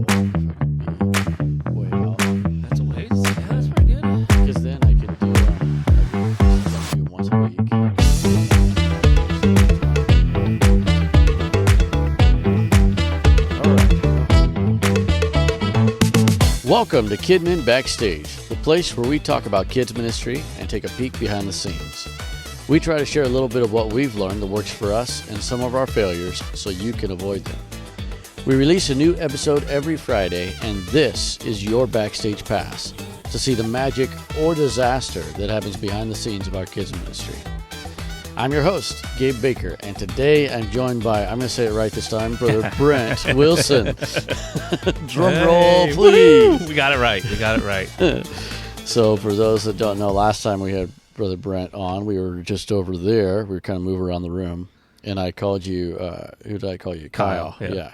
way out. That's a ways. Yeah, that's pretty good. Because then I could do it once a week. All right. Welcome to KidMin Backstage, the place where we talk about kids ministry and take a peek behind the scenes. We try to share a little bit of what we've learned that works for us and some of our failures so you can avoid them. We release a new episode every Friday, and this is your backstage pass to see the magic or disaster that happens behind the scenes of our kids ministry. I'm your host, Gabe Baker, and today I'm joined by, I'm going to say it right this time, Brother Brent Wilson. Drum roll, please. Woo-hoo! We got it right. So for those that don't know, last time we had Brother Brent on, we were just over there. We were kind of moving around the room, and I called you, who did I call you? Kyle. Yeah.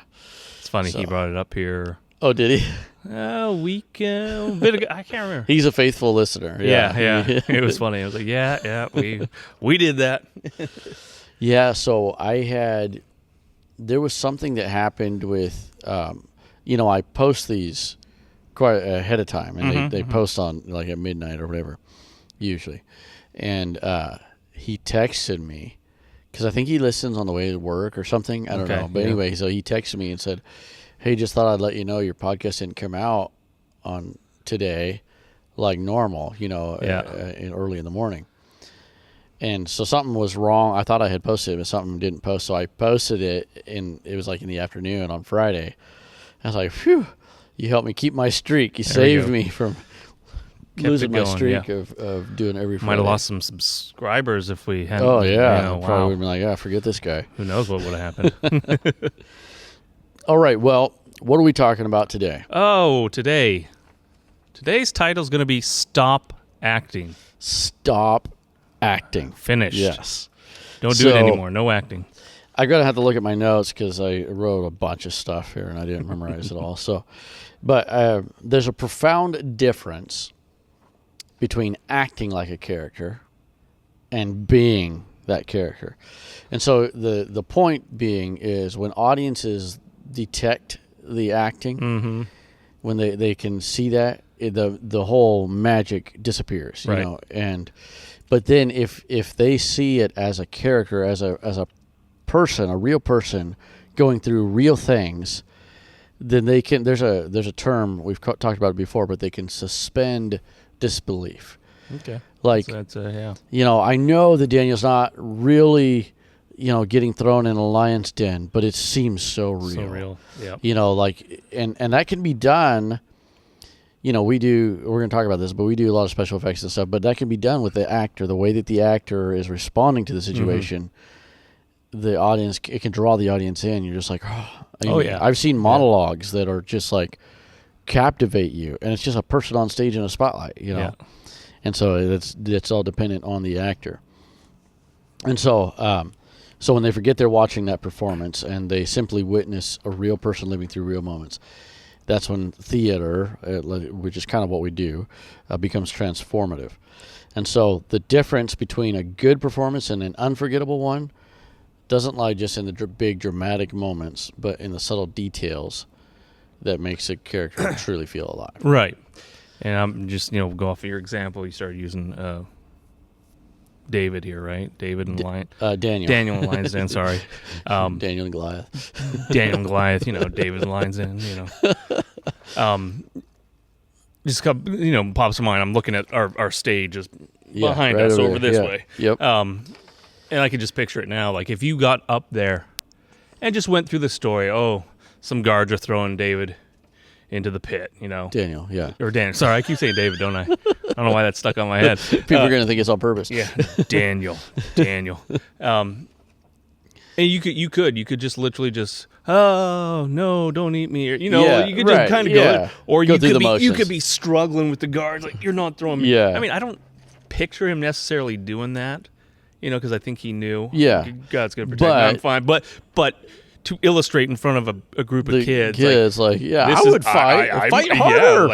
It's funny, he brought it up here. Oh, did he? A week, a bit ago. I can't remember. He's a faithful listener. Yeah. It was funny. I was like, yeah, we did that. Yeah, so there was something that happened with, I post these quite ahead of time, and they post on like at midnight or whatever, usually. And he texted me, because I think he listens on the way to work or something. I don't know. But anyway, so he texted me and said, hey, just thought I'd let you know your podcast didn't come out on today like normal, early in the morning. And so something was wrong. I thought I had posted it, but something didn't post. So I posted it, and it was like in the afternoon on Friday. I was like, phew, you helped me keep my streak. You saved me from losing my streak of doing every Friday. Might have lost some subscribers if we hadn't. Oh, yeah. Probably would have been like, forget this guy. Who knows what would have happened. All right, well, what are we talking about today? Oh, today's title is going to be Stop Acting. Stop acting. Finished. Yes. Don't do it anymore. No acting. I'm going to have to look at my notes because I wrote a bunch of stuff here and I didn't memorize it all. But there's a profound difference between acting like a character and being that character. And so the point being is when audiences detect the acting, when they can see that, the whole magic disappears, you know. But then if they see it as a character, as a person, a real person going through real things, then they can. There's a term we've talked about it before, but they can suspend disbelief. Okay. Like that's yeah. I know that Daniel's not really, getting thrown in a lion's den, but it seems so real. So real. Yeah. And that can be done. We're going to talk about this, but we do a lot of special effects and stuff, but that can be done with the actor, the way that the actor is responding to the situation. The audience, it can draw the audience in. You're just like, yeah. I've seen monologues that are just like captivate you, and it's just a person on stage in a spotlight, Yeah. And so it's all dependent on the actor. And so when they forget they're watching that performance and they simply witness a real person living through real moments, that's when theater, which is kind of what we do, becomes transformative. And so the difference between a good performance and an unforgettable one doesn't lie just in the big dramatic moments, but in the subtle details that makes a character truly feel alive. Right. And I'm just, go off of your example. You started using David here, right? David and Lion. Daniel and Lion's Den, sorry. Daniel and Goliath. Daniel and Goliath, David and Lion's Den, Just, pops to mind. I'm looking at our stage is behind us over this way. Yep. And I can just picture it now. Like if you got up there and just went through the story, some guards are throwing David into the pit, Daniel, yeah. Or Daniel. Sorry, I keep saying David, don't I? I don't know why that stuck on my head. People are going to think it's on purpose. Yeah, Daniel. And you could just literally just, oh no, don't eat me, or you could just kind of go, or you could be struggling with the guards, like you're not throwing me. Yeah. I mean, I don't picture him necessarily doing that, because I think he knew. Yeah. God's going to protect me. I'm fine, but to illustrate in front of a group of kids, I would fight. I fight harder.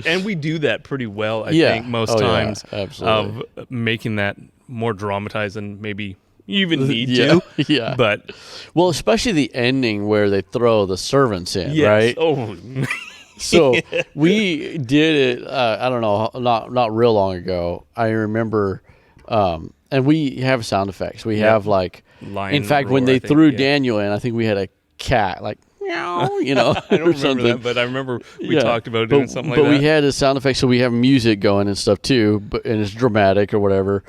And we do that pretty well. I think most times absolutely. of making that more dramatized than maybe even need to. Yeah. But well, especially the ending where they throw the servants in, yes. right? Oh. So we did it. I don't know, not real long ago. I remember, and we have sound effects. We have like, lion in fact, roar, when they threw yeah. Daniel in, I think we had a cat like meow, I don't or remember something. that, but I remember we talked about doing something like that. But we had a sound effect, so we have music going and stuff too, and it's dramatic or whatever.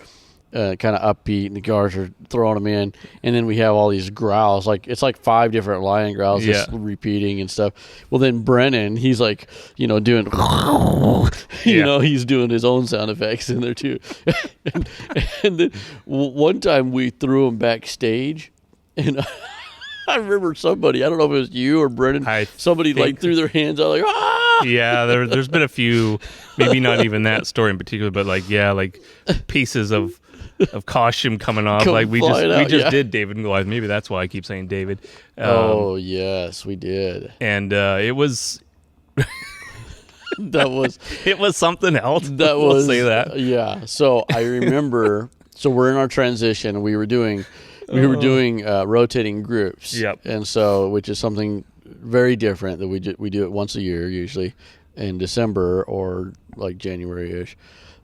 Kind of upbeat, and the guards are throwing them in, and then we have all these growls, like it's like 5 different lion growls just repeating and stuff. Well, then Brennan, he's like, doing, he's doing his own sound effects in there too. and then one time we threw him backstage, and I remember somebody, I don't know if it was you or Brennan, somebody like threw their hands out like, ah! Yeah, there's been a few, maybe not even that story in particular, but like pieces of costume coming off. Like we just did David and Goliath. Maybe that's why I keep saying David. Oh yes, we did. And it was it was something else. We'll say that. Yeah. So I remember. So we're in our transition. We were doing rotating groups. Yep. And so, which is something very different that we do it once a year, usually in December or like January-ish.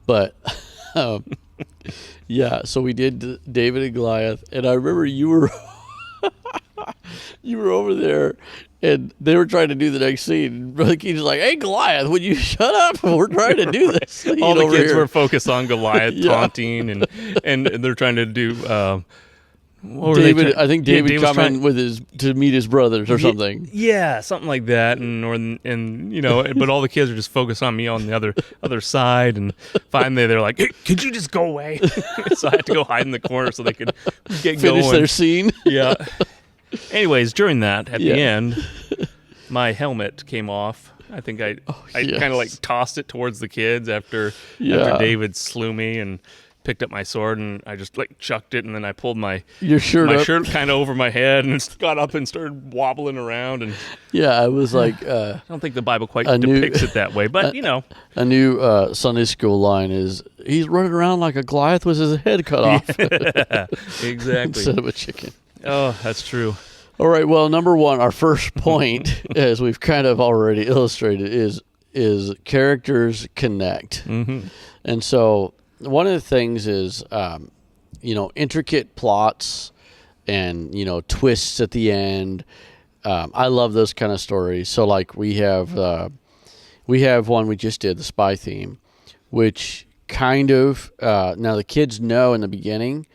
But yeah, so we did David and Goliath, and I remember you were over there, and they were trying to do the next scene. Brother Keith's like, "Hey, Goliath, would you shut up? We're trying to do this." All the kids were focused on Goliath, taunting, and they're trying to do. David, I think David come in to meet his brothers or something. Yeah, something like that, but all the kids are just focused on me on the other side, and finally they're like, "Hey, could you just go away?" So I had to go hide in the corner so they could finish their scene. Yeah. Anyways, during that, at the end, my helmet came off. I think I kind of like tossed it towards the kids after David slew me and picked up my sword, and I just like chucked it, and then I pulled my shirt kind of over my head and just got up and started wobbling around. And I was like, I don't think the Bible quite depicts it that way, but a new Sunday school line is he's running around like a Goliath with his head cut off. Exactly. Instead of a chicken. Oh, that's true. All right. Well, number one, our first point, as we've kind of already illustrated, is characters connect, and so. One of the things is, intricate plots and, twists at the end. I love those kind of stories. So, like, we have one we just did, the spy theme, which kind of, now the kids know in the beginning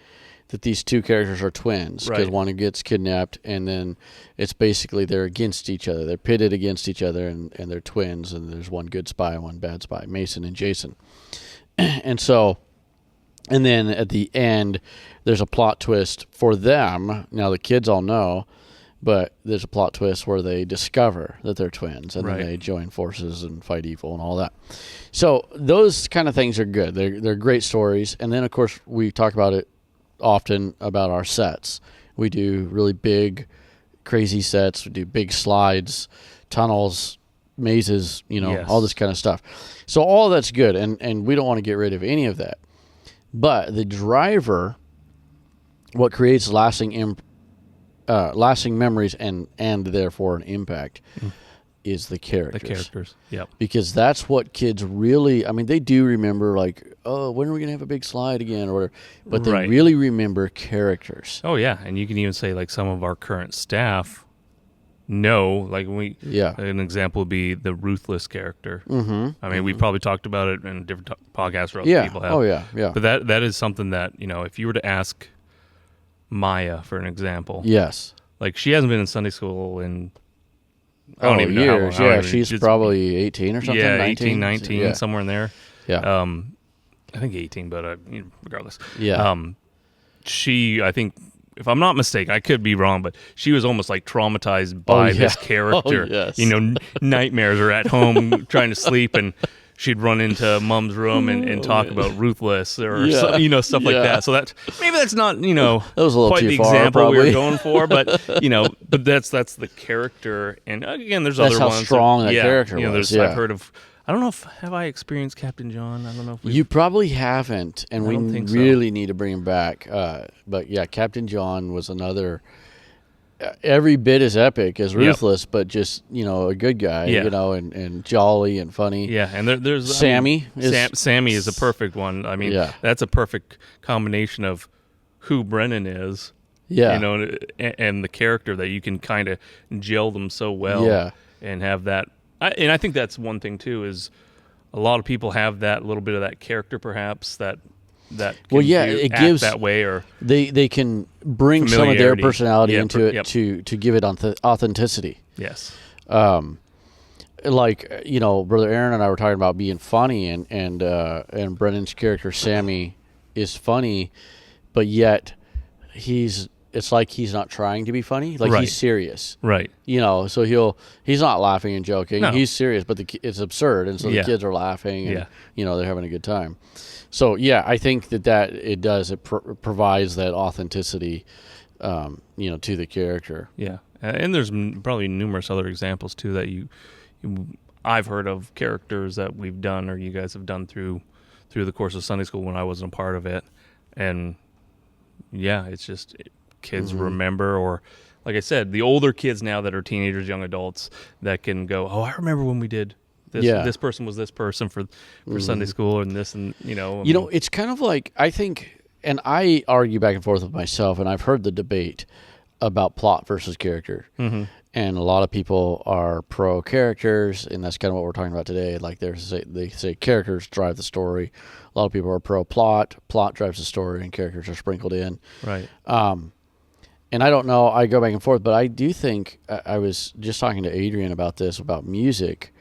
that these two characters are twins because one gets kidnapped, and then it's basically they're against each other. They're pitted against each other, and they're twins, and there's one good spy and one bad spy, Mason and Jason. And then at the end, there's a plot twist for them. Now, the kids all know, but there's a plot twist where they discover that they're twins, and then they join forces and fight evil and all that. So those kind of things are good. They're great stories. And then, of course, we talk about it often about our sets. We do really big, crazy sets. We do big slides, tunnels, mazes, all this kind of stuff. So all that's good, and we don't want to get rid of any of that. But the driver, what creates lasting memories and therefore an impact, is the characters. The characters, yep. Because that's what kids really, they do remember, like, oh, when are we going to have a big slide again, or whatever. But they really remember characters. Oh, yeah, and you can even say, like, some of our current staff know, like, an example would be the Ruthless character. We probably talked about it in different podcasts where other people have. Oh, yeah. But that is something that, if you were to ask Maya, for an example. Yes. Like, she hasn't been in Sunday school in I don't even know years. How long. She's probably 18 or something. Yeah, 18, 19, somewhere in there. Yeah. I think 18, but regardless. Yeah. She, I think, if I'm not mistaken, I could be wrong, but she was almost like traumatized by this character. Oh, yes. Nightmares are at home trying to sleep, and she'd run into Mom's room and talk about Ruthless or stuff like that. So maybe that's not that was a little quite too the far, example probably. we were going for, but but that's the character. And again, there's other how ones. Strong that character was. I've heard of. I don't know have I experienced Captain John. I don't know if you probably haven't, and we really need to bring him back. But yeah, Captain John was another. Every bit as epic as Ruthless, but just a good guy, and jolly and funny. Yeah, and there's Sammy. Sammy is a perfect one. I mean, that's a perfect combination of who Brennan is. Yeah, and the character that you can kind of gel them so well. Yeah, and have that. And I think that's one thing too is a lot of people have that little bit of that character, perhaps that. It gives that way, or they can bring some of their personality into it to give it authenticity. Yes. Brother Aaron and I were talking about being funny, and Brennan's character Sammy is funny, but yet it's like he's not trying to be funny, like he's serious, right? So he's not laughing and joking. No. He's serious, but it's absurd, and so the kids are laughing, and they're having a good time. So I think that it does. It provides that authenticity, to the character. Yeah, and there's probably numerous other examples too that I've heard of characters that we've done or you guys have done through the course of Sunday school when I wasn't a part of it, and it's just kids remember, or like I said, the older kids now that are teenagers, young adults that can go, oh, I remember when we did. This person was this person for Sunday school, and this, and it's kind of like, I think, and I argue back and forth with myself, and I've heard the debate about plot versus character, and a lot of people are pro characters, and that's kind of what we're talking about today. Like they say characters drive the story. A lot of people are pro plot drives the story, and characters are sprinkled in. Right. And I don't know. I go back and forth, but I do think I was just talking to Adrian about this, about music.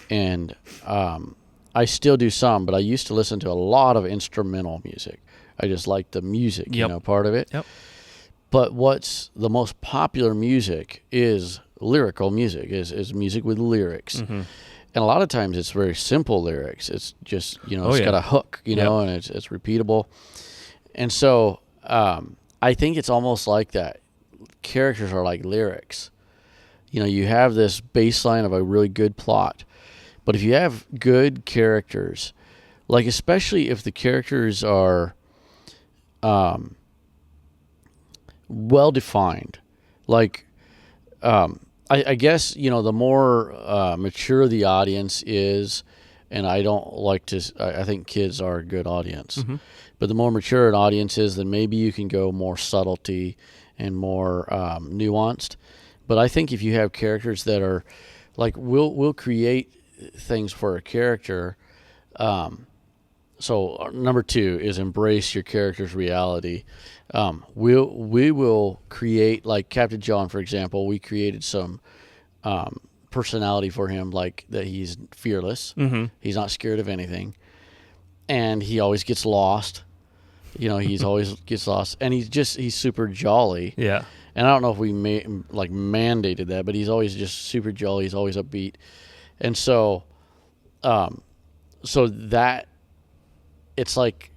And I still do some, but I used to listen to a lot of instrumental music. I just like the music, part of it. Yep. But what's the most popular music is lyrical music, is music with lyrics. And a lot of times it's very simple lyrics. It's just, got a hook, and it's repeatable. And so I think it's almost like that. Characters are like lyrics. You have this baseline of a really good plot. But if you have good characters, like especially if the characters are well defined, like I guess the more mature the audience is, and I don't like to. I think kids are a good audience, but the more mature an audience is, then maybe you can go more subtlety and more nuanced. But I think if you have characters that are like we'll create things for a character. So number 2 is embrace your character's reality. We will create, like Captain John, for example, we created some personality for him, like that he's fearless. He's not scared of anything. And he always gets lost. He's always gets lost. And he's super jolly. Yeah. And I don't know if we mandated that, but he's always just super jolly. He's always upbeat. And so that it's like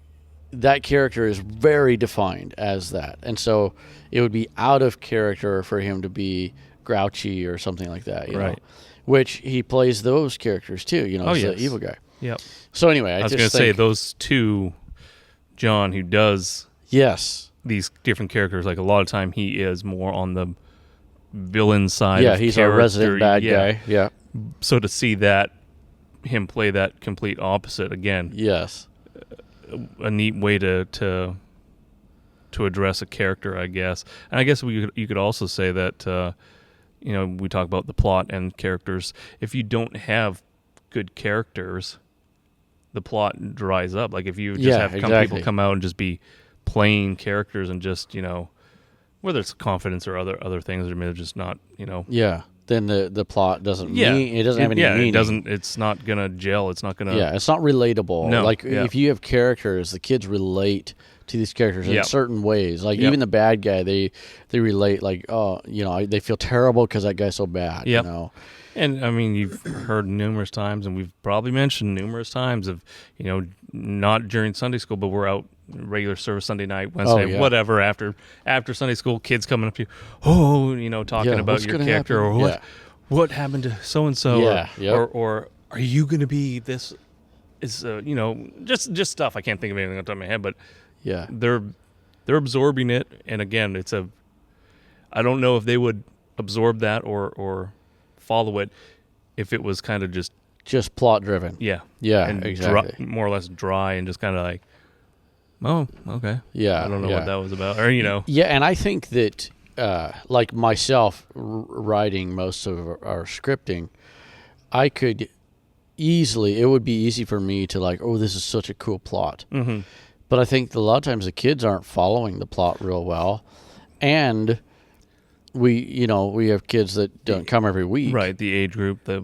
that character is very defined as that. And so it would be out of character for him to be grouchy or something like that, you know, which he plays those characters too, as the evil guy. Yep. So anyway, I was going to say those two, John, who does these different characters, like a lot of time he is more on the villain side. Yeah, he's our resident bad guy. Yeah. So to see him play that complete opposite again. Yes. A neat way to address a character, I guess. And I guess you could also say that we talk about the plot and characters. If you don't have good characters, the plot dries up. Like if you just have people come out and just be plain characters and just whether it's confidence or other things, or maybe just not then the plot doesn't mean, it doesn't have any meaning. It's not gonna gel. It's not gonna. Yeah, it's not relatable. No, if you have characters, the kids relate to these characters in certain ways. Like even the bad guy, they relate like, oh, they feel terrible because that guy's so bad. Yep. And I mean, you've heard numerous times, and we've probably mentioned numerous times of, not during Sunday school, but we're out regular service Sunday night, Wednesday, whatever, after Sunday school, kids coming up to you, talking about your character or what happened to so and so, or are you going to be this? Is just stuff. I can't think of anything off the top of my head, but they're absorbing it, and again, I don't know if they would absorb that or follow it if it was kind of just plot driven. And exactly. More or less dry and just kind of like, oh, okay, I don't know what that was about, or and I think that like myself writing most of our scripting, I could easily, it would be easy for me to like, oh, this is such a cool plot. Mm-hmm. But I think a lot of times the kids aren't following the plot real well, and we have kids that don't come every week. Right, the age group, the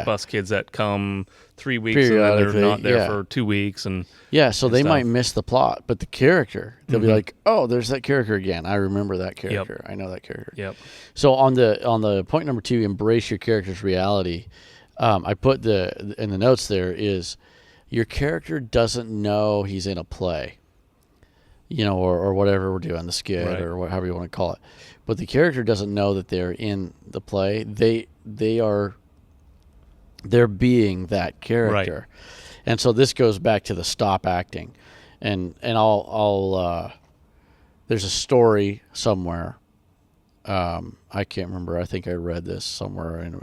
bus kids that come 3 weeks and then they're not there for 2 weeks. So they might miss the plot, but the character, they'll be like, oh, there's that character again. I remember that character. I know that character. Yep. So on the point number 2, embrace your character's reality, I put in the notes there is your character doesn't know he's in a play, or whatever we're doing, the skit or whatever you want to call it. But the character doesn't know that they're in the play. They're being that character. Right. And so this goes back to the stop acting. And I'll there's a story somewhere. I can't remember. I think I read this somewhere in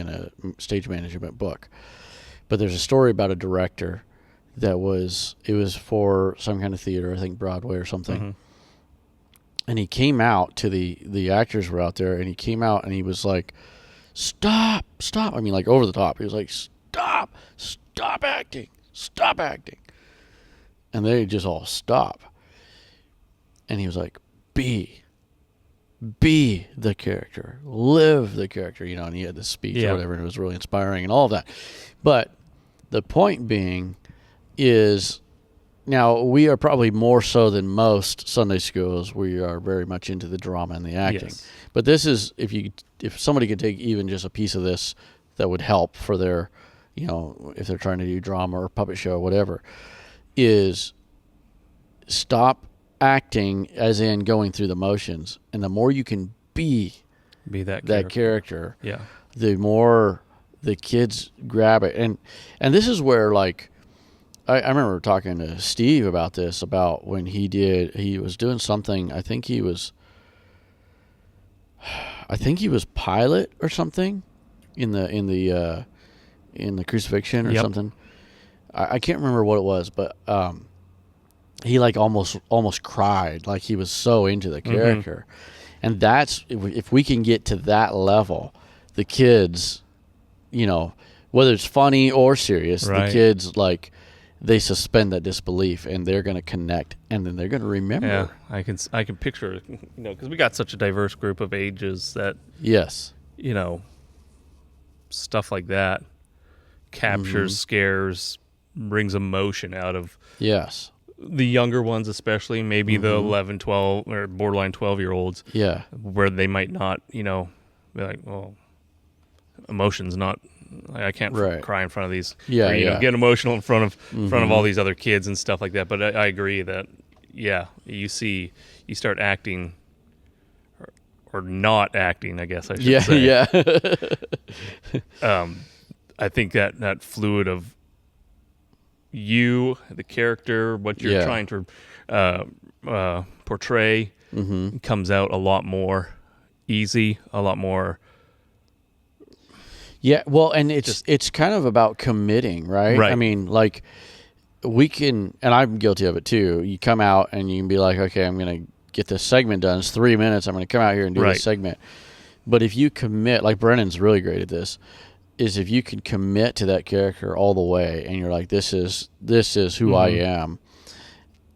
a stage management book. But there's a story about a director it was for some kind of theater, I think Broadway or something. Mm-hmm. And he came out to the actors were out there, and he came out and he was like, stop. I mean, like over the top. He was like, stop acting. And they just all stop. And he was like, be the character, live the character, and he had this speech or whatever, and it was really inspiring and all of that. But the point being is, now we are probably more so than most Sunday schools. We are very much into the drama and the acting. Yes. But this is, if somebody could take even just a piece of this, that would help for their, if they're trying to do drama or puppet show or whatever, is stop acting as in going through the motions, and the more you can be that character, the more the kids grab it. And this is where, like, I remember talking to Steve about this, about when he was doing something. I think he was Pilate or something in the crucifixion or something. I can't remember what it was, but he like almost cried, like he was so into the character. Mm-hmm. And that's, if we can get to that level, the kids, whether it's funny or serious, the kids, like, they suspend that disbelief, and they're going to connect, and then they're going to remember. Yeah, I can picture, because we got such a diverse group of ages that, stuff like that captures, scares, brings emotion out of the younger ones, especially maybe the 11, 12, or borderline 12-year-olds, where they might not, be like, well, emotion's not. I can't cry in front of these. Get emotional in front of all these other kids and stuff like that. But I agree that you start acting or not acting, I guess I should say. I think that fluid of you, the character, what you're trying to portray, comes out a lot more easy, a lot more. Yeah, well, and it's kind of about committing, right? I mean, like, we can, and I'm guilty of it too. You come out and you can be like, okay, I'm going to get this segment done. It's 3 minutes. I'm going to come out here and do this segment. But if you commit, like Brennan's really great at this, is if you can commit to that character all the way, and you're like, this is who I am,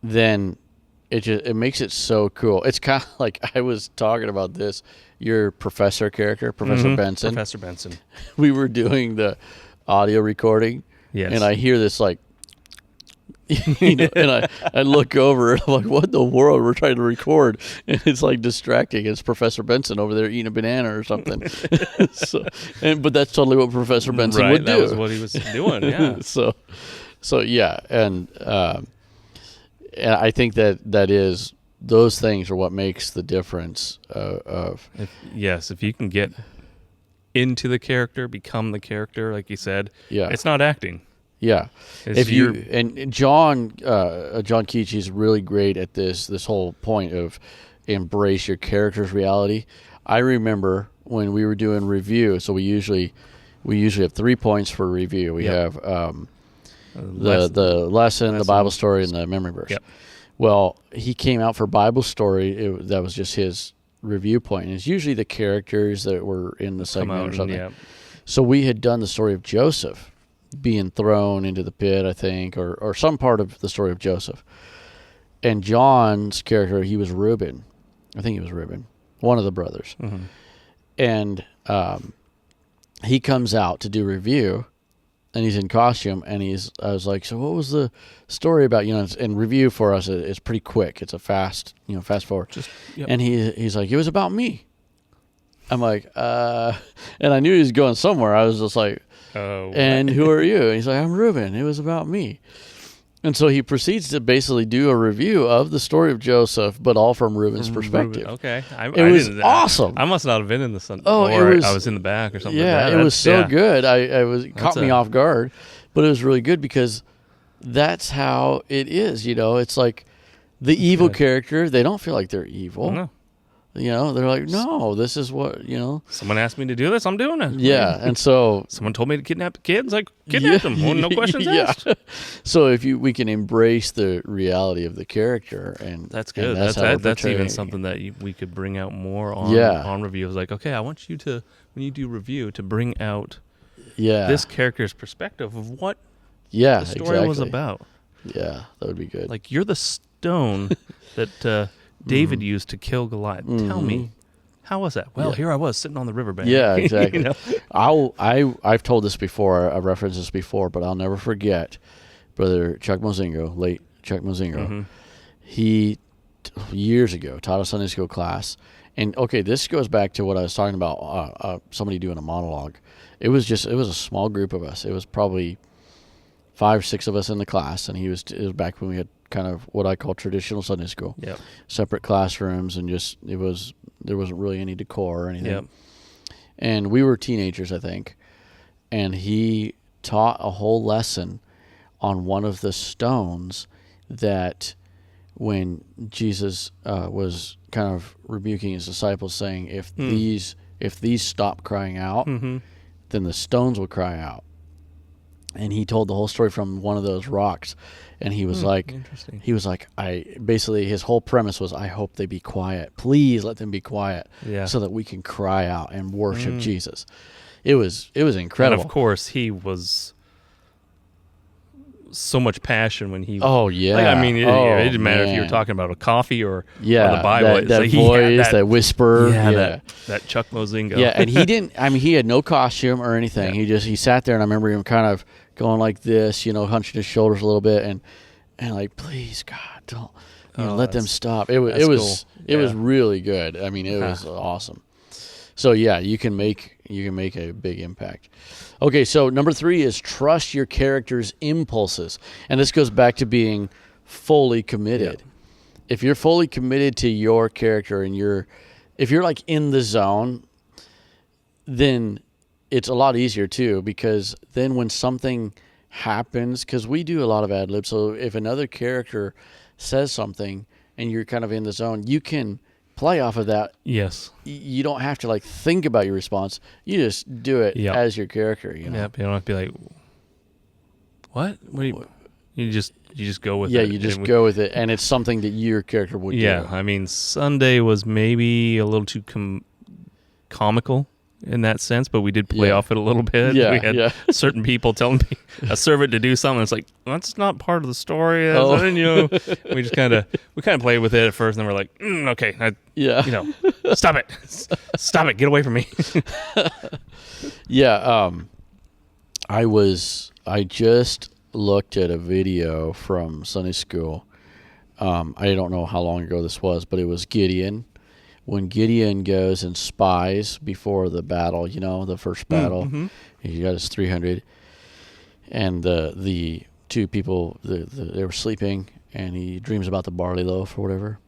then it makes it so cool. It's kind of like, I was talking about this. Your professor character, Professor Benson. Professor Benson. We were doing the audio recording, and I hear this like And I look over and I'm like, what in the world? We're trying to record, and it's like distracting. It's Professor Benson over there eating a banana or something. But that's totally what Professor Benson would do. That was what he was doing. Yeah. So yeah, and I think that is, those things are what makes the difference if you can get into the character, become the character, like you said, it's not acting. Yeah, and John Keach is really great at this whole point of embrace your character's reality. I remember when we were doing review, so we usually have 3 points for review. We have the lesson, the Bible story, and the memory verse. Yep. Well, he came out for Bible story. That was just his review point, and it's usually the characters that were in the segment or something. Yeah. So we had done the story of Joseph being thrown into the pit, I think, or some part of the story of Joseph. And John's character, he was Reuben. I think he was Reuben, one of the brothers. Mm-hmm. And he comes out to do review, and he's in costume, and I was like, so what was the story about? And review for us is pretty quick. It's a fast forward. And he's like, it was about me. I'm like, and I knew he was going somewhere. I was just like, and who are you? And he's like, I'm Reuben. It was about me. And so he proceeds to basically do a review of the story of Joseph, but all from Reuben's perspective. Okay. It was awesome. I must not have been in the sun. I was in the back or something. Yeah, like that. It was so good. It caught me off guard, but it was really good because that's how it is. It's like the evil character, they don't feel like they're evil. No. They're like, no, this is what, Someone asked me to do this, I'm doing it. Yeah, and so... Someone told me to kidnap the kids, like, kidnap them. Well, no questions asked. So if we can embrace the reality of the character, and that's good. And that's even something that we could bring out more on review. It's like, okay, I want you to, when you do review, to bring out this character's perspective of what the story was about. Yeah, that would be good. Like, you're the stone that... David used to kill Goliath. Tell me, how was that? Well, here I was sitting on the riverbank. Yeah, exactly. I've told this before. I've referenced this before, but I'll never forget Brother Chuck Mozingo, late Chuck Mozingo. Mm-hmm. He years ago taught a Sunday school class, and this goes back to what I was talking about. Somebody doing a monologue. It was a small group of us. It was probably 5 or 6 of us in the class, and it was back when we had kind of what I call traditional Sunday school. Yep. Separate classrooms, and there wasn't really any decor or anything. Yep. And we were teenagers, I think. And he taught a whole lesson on one of the stones that when Jesus was kind of rebuking his disciples, saying, if these stop crying out, then the stones will cry out. And he told the whole story from one of those rocks. And he was like, his whole premise was, I hope they be quiet. Please let them be quiet, so that we can cry out and worship Jesus. It was incredible. And of course, he was so much passion when he. Oh yeah. It didn't matter if you were talking about a coffee or the Bible. That voice, that whisper, that Chuck Mozingo. Yeah, and he didn't. He had no costume or anything. Yeah. He sat there, and I remember him kind of going like this, hunching his shoulders a little bit, and like, please God, don't let them stop. It was really good. It was awesome. So you can make a big impact. Okay, so number 3 is trust your character's impulses, and this goes back to being fully committed. Yeah. If you're fully committed to your character and if you're like in the zone, then it's a lot easier too, because then when something happens, because we do a lot of ad libs, so if another character says something and you're kind of in the zone, you can play off of that. Yes. You don't have to think about your response. You just do it as your character. Yep. You don't have to be like, what? What do you just go with it. Yeah, you just go with it, and it's something that your character would do. Yeah, Sunday was maybe a little too comical in that sense, but we did play off it a little bit. Yeah, we had certain people telling me a servant to do something. It's like, that's not part of the story. We just kind of played with it at first, and then we're like, okay, stop it, get away from me. looked at a video from Sunday school. I don't know how long ago this was, but it was Gideon. When Gideon goes and spies before the battle, the first battle, he got his 300, and the two people, they were sleeping, and he dreams about the barley loaf or whatever.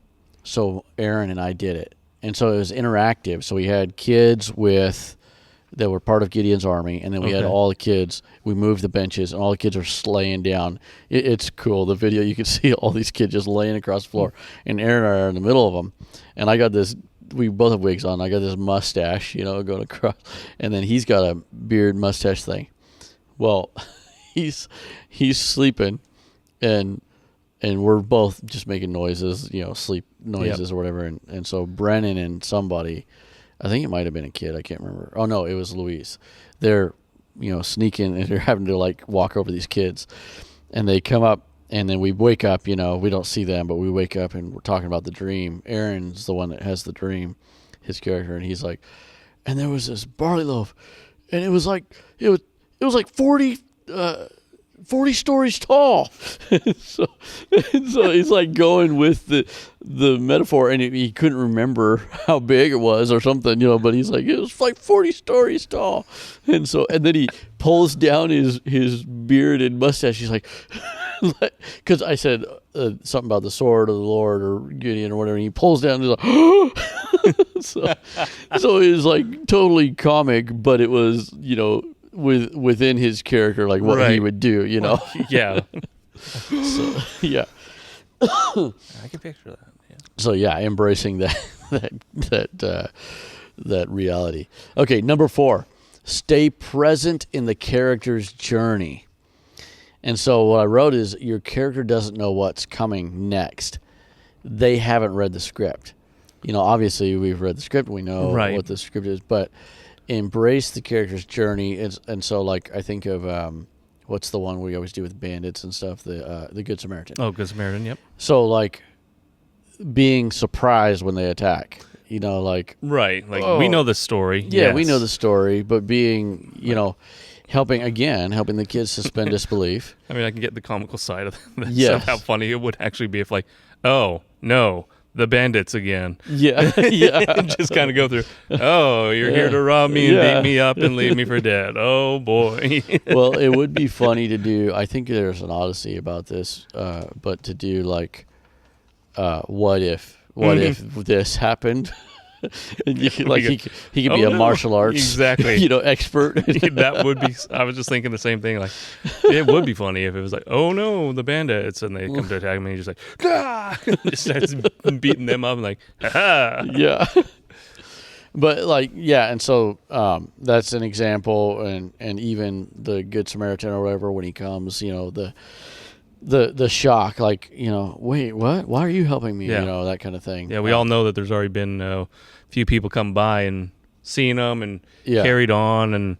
So Aaron and I did it, and so it was interactive. So we had kids that were part of Gideon's army, and then we had all the kids. We moved the benches, and all the kids are laying down. It's cool. The video, you can see all these kids just laying across the floor, and Aaron and I are in the middle of them. And I got this. We both have wigs on. I got this mustache, going across, and then he's got a beard mustache thing. Well, he's sleeping, and we're both just making noises, sleep noises or whatever. And so Brennan and somebody, I think it might have been a kid, I can't remember. Oh no, it was Louise. They're, sneaking, and they're having to like walk over these kids, and they come up. And then we wake up, we don't see them, but we wake up and we're talking about the dream. Aaron's the one that has the dream, his character, and he's like, and there was this barley loaf, and it was like 40 stories tall. so he's like going with the metaphor, and he couldn't remember how big it was or something, but he's like, it was like 40 stories tall. And then he pulls down his beard and mustache. He's like, because I said something about the sword of the Lord or Gideon or whatever, and he pulls down and he's like, so it was like totally comic, but it was, within his character, like what he would do, Yeah. So, yeah. I can picture that. Yeah. So yeah, embracing that reality. Okay, number 4, stay present in the character's journey. And so what I wrote is, your character doesn't know what's coming next. They haven't read the script. Obviously we've read the script. We know what the script is, but embrace the character's journey. And so like I think of what's the one we always do with bandits and stuff, the Good Samaritan. Oh, Good Samaritan, yep. So like being surprised when they attack. Like right, like we know the story. Yeah, yes. We know the story, but being, helping the kids suspend disbelief. I mean, I can get the comical side of this. Yes. Of how funny it would actually be if, like, oh no, the bandits again. Yeah, yeah. Just kind of go through. Oh, you're here to rob me and beat me up and leave me for dead. Oh boy. Well, it would be funny to do. I think there's an Odyssey about this, but to do like, what if this happened? And he could be a martial arts expert. That would be. I was just thinking the same thing. Like, it would be funny if it was like, oh no, the bandits, and they come to attack me, and he's just like, ah, just starts beating them up, and like, ha. Yeah. But like, yeah, and so that's an example, and even the Good Samaritan or whatever, when he comes, the shock, like, wait, what? Why are you helping me? Yeah. That kind of thing. Yeah, we all know that there's already been a few people come by and seen them and carried on, and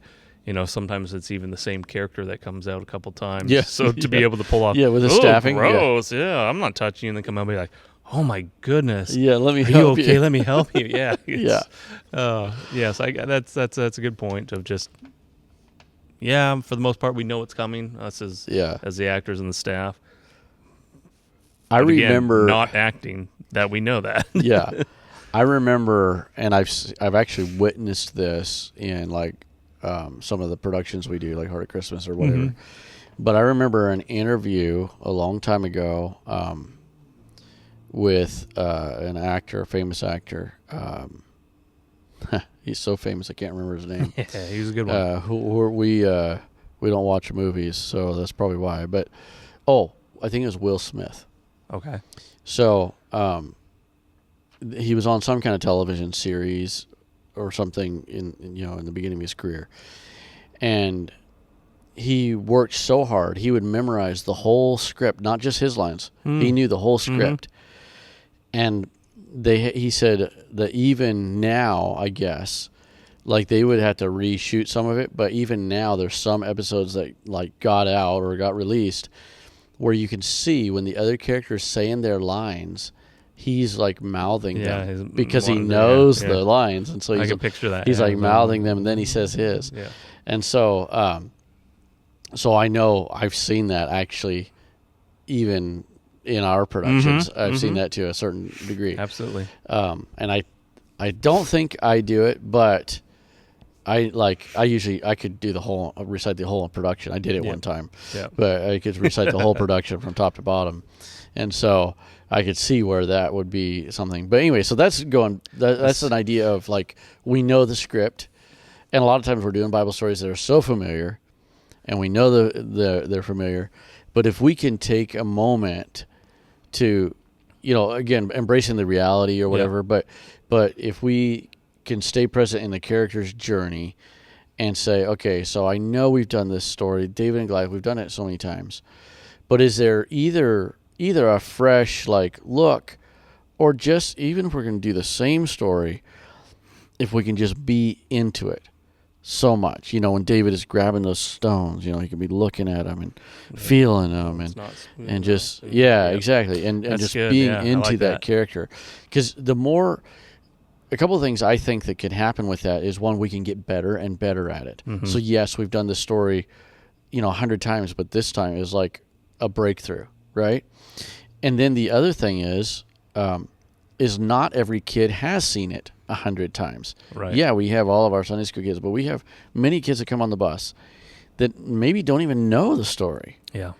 sometimes it's even the same character that comes out a couple times. Yeah. So to be able to pull off, with the staffing, gross, I'm not touching you, and then come out and be like, oh my goodness, let me help you. Okay, let me help you. Yeah. Yeah. Yes, that's a good point of just. Yeah, for the most part, we know what's coming. Us as the actors and the staff. I remember not acting that we know that. Yeah, I remember, and I've actually witnessed this in like some of the productions we do, like Heart of Christmas or whatever. Mm-hmm. But I remember an interview a long time ago with an actor, a famous actor. He's so famous I can't remember his name. Yeah, he's a good one. We don't watch movies, so that's probably why. But I think it was Will Smith. Okay. So he was on some kind of television series or something in the beginning of his career, and he worked so hard. He would memorize the whole script, not just his lines. He knew the whole script, and he said that even now, I guess, like they would have to reshoot some of it, but even now there's some episodes that like got out or got released where you can see when the other character is saying their lines, he's like mouthing them because he knows the lines, and so I can picture that. He's like mouthing them, and then he says his. Yeah. And so So I know I've seen that actually, even in our productions. I've seen that to a certain degree. Absolutely. And I don't think I do it, but I could do recite the whole production. I did it one time, but I could recite the whole production from top to bottom. And so I could see where that would be something. But anyway, so that's an idea of like, we know the script, and a lot of times we're doing Bible stories that are so familiar, and we know they're familiar. But if we can take a moment to, again, embracing the reality or whatever, but if we can stay present in the character's journey and say, okay, so I know we've done this story, David and Goliath, we've done it so many times, but is there either a fresh look, or just, even if we're going to do the same story, if we can just be into it so much, when David is grabbing those stones, he can be looking at them and feeling them and just exactly, and just good. Being into that character, because a couple of things I think that can happen with that is, one, we can get better and better at it. So yes, we've done this story 100 times, but this time is like a breakthrough, right? And then the other thing is not every kid has seen it 100 times. Right. Yeah, we have all of our Sunday school kids, but we have many kids that come on the bus that maybe don't even know the story. Yeah.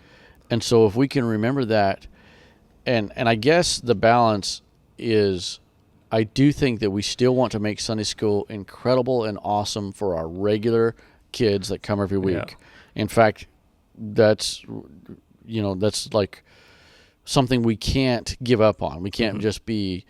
And so if we can remember that, and I guess the balance is, I do think that we still want to make Sunday school incredible and awesome for our regular kids that come every week. Yeah. In fact, that's like something we can't give up on. We can't just be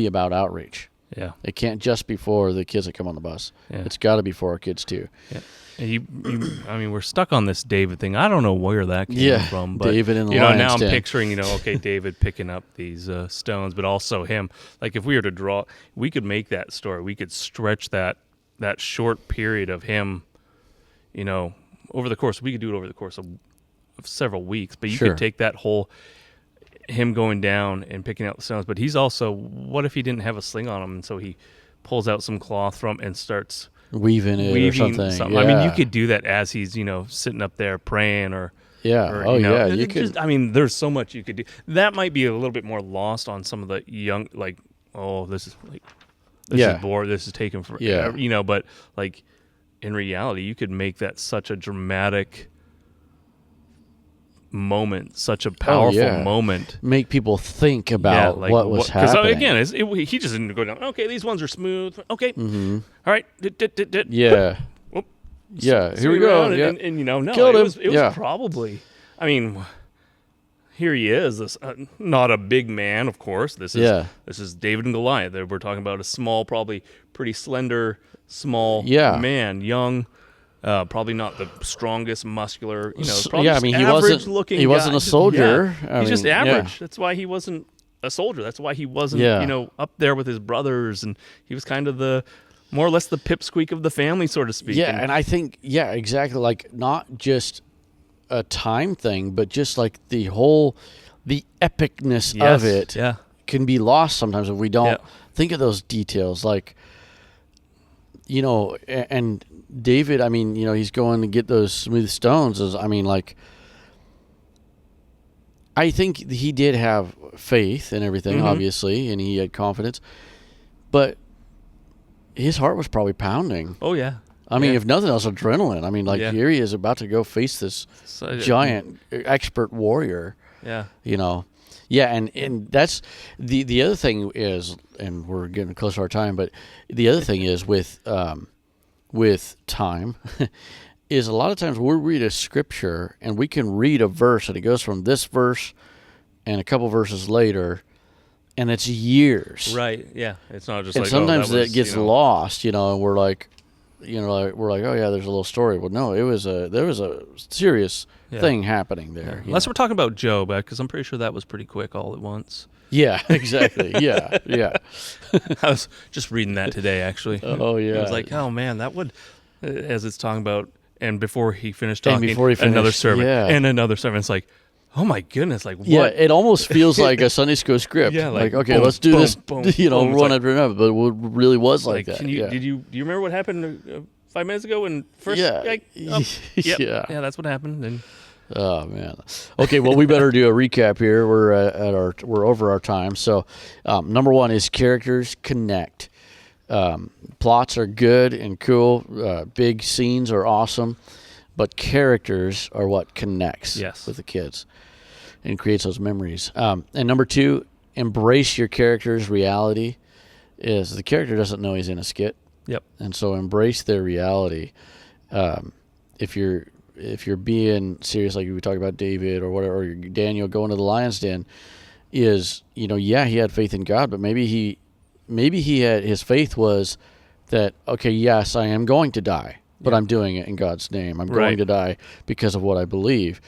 about outreach. Yeah. It can't just be for the kids that come on the bus. Yeah. It's got to be for our kids too. Yeah. And we're stuck on this David thing. I don't know where that came from, but David in the lion's now I'm den. picturing, okay, David picking up these stones, but also him. Like, if we were to draw, we could make that story. We could stretch that short period of him, over the course. We could do it over the course of several weeks, but you could take that whole him going down and picking out the stones. But he's also, what if he didn't have a sling on him, and so he pulls out some cloth from and starts weaving or something. Yeah. I mean, you could do that as he's sitting up there praying or you could. There's so much you could do. That might be a little bit more lost on some of the young, this is bored, this is taken forever, but like in reality, you could make that such a dramatic moment, such a powerful moment. Make people think about what was happening. Because again, he just didn't go down, okay, these ones are smooth. Okay. All right. Yeah. Whoop. Yeah. Here we go. And it was probably, here he is, this not a big man, of course. This is David and Goliath. We're talking about a small, probably pretty slender, small man, young. Probably not the strongest, muscular. Average looking. He wasn't a soldier. Yeah. He's just average. Yeah. That's why he wasn't a soldier. That's why he wasn't, up there with his brothers, and he was kind of the more or less the pipsqueak of the family, so to speak. Yeah, and I think exactly, like not just a time thing, but just like the epicness of it can be lost sometimes if we don't think of those details, like. And David, he's going to get those smooth stones. I think he did have faith and everything, obviously, and he had confidence. But his heart was probably pounding. Oh, yeah. If nothing else, adrenaline. Here he is about to go face this giant, expert warrior. Yeah. Yeah, and that's the other thing is, and we're getting close to our time, but the other thing is with time is a lot of times we'll read a scripture and we can read a verse and it goes from this verse and a couple verses later, and it's years. Right. Yeah. It's not just and sometimes that gets lost, and we're like, oh yeah, there's a little story. Well, no, there was a serious thing happening there. Unless we're talking about Job, because I'm pretty sure that was pretty quick all at once. Yeah, exactly. Yeah. I was just reading that today, actually. Oh, yeah. I was like, oh, man, that would, as it's talking about, and before he finished talking, another servant, and another servant. It's like, oh, my goodness, like what? Yeah, it almost feels like a Sunday school script. Yeah, like okay, boom, let's do this, one after another, but it really was like that. Do you remember what happened 5 minutes ago when first. Yeah. Yeah, that's what happened. And oh man. Okay, well we better do a recap here. We're over our time. So, number 1 is characters connect. Plots are good and cool. Big scenes are awesome, but characters are what connects with the kids and creates those memories. And number 2, embrace your character's reality. Is the character doesn't know he's in a skit. Yep. And so embrace their reality. If you're being serious, like we talked about David or whatever, or Daniel going to the lion's den, is he had faith in God, but maybe he had his faith was that, okay, yes, I am going to die, but I'm doing it in God's name. I'm going to die because of what I believe.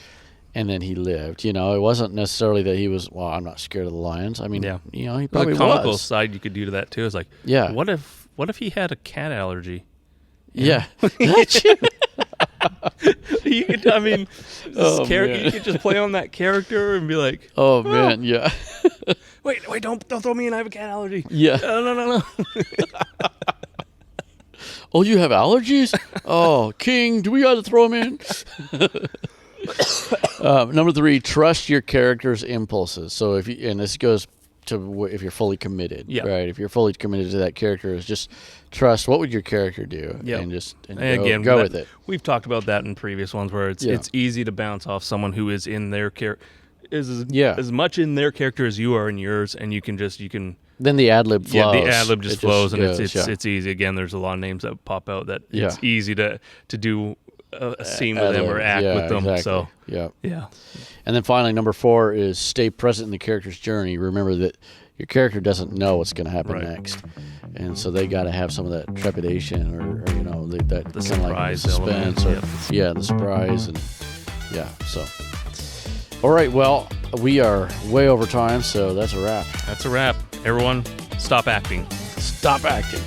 And then he lived. It wasn't necessarily that he was, well, I'm not scared of the lions. I mean, he probably was. The comical side you could do to that too is like, what if he had a cat allergy? Yeah. You could, you could just play on that character and be like, oh man, yeah. Wait, don't throw me in. I have a cat allergy. Yeah. No. Oh, you have allergies? Oh, King, do we got to throw him in? Number 3, trust your character's impulses. So and this goes to if you're fully committed, right? If you're fully committed to that character, is just trust. What would your character do? And go with it. We've talked about that in previous ones where it's easy to bounce off someone who is in their character, as much in their character as you are in yours, and you can. Then the ad lib flows. Yeah, the ad lib just flows, and it's easy. Again, there's a lot of names that pop out that it's easy to do a scene with them or act with them. Exactly. So yeah. And then finally, number 4 is stay present in the character's journey. Remember that your character doesn't know what's going to happen next, and so they got to have some of that trepidation or that the surprise suspense element. The surprise and So, all right, well, we are way over time, so that's a wrap. That's a wrap. Everyone, stop acting. Stop acting.